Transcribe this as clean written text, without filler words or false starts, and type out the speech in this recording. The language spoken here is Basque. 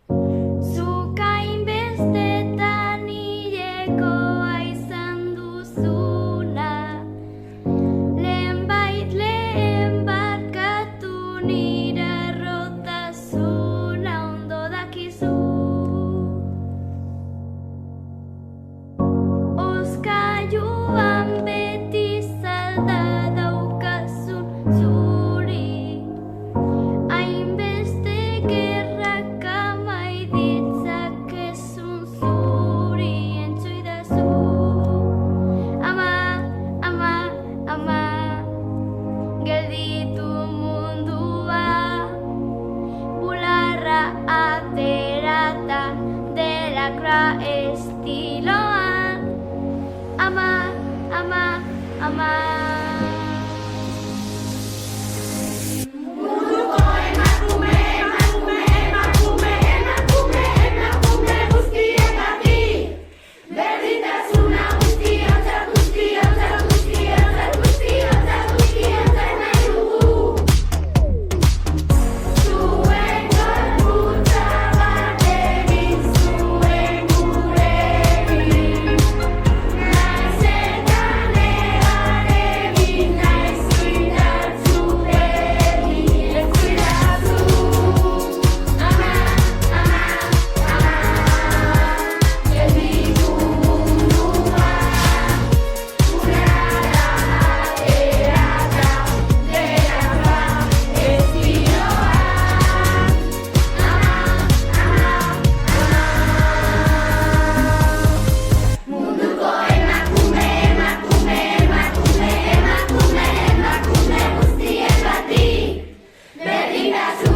Zuk hainbestetan hilekoa izan duzuna, lehen barkatu nire errotasuna ondo dakizu. Oskailuan beti salda daukazun zuri, hainbeste gerrak amai ditzakezun zuri entzuidazu. Ama, ama, ama, gelditu mundua, bularra aterata delakra estiloan. Ama, ama, ama. Munduko emakume guztiengatik, berdintasuna guztiontzat nahi dugu. Zuen gorputza bat egin zuen gurekin, naiz eta negarekin, naiz indartzurekin, ez zuidazu. Ama, ama, ama, gelditu mundua, bularra aterata delakra estiloan. Ama, ama, ama. Munduko emakume guztiengatik, berdintasun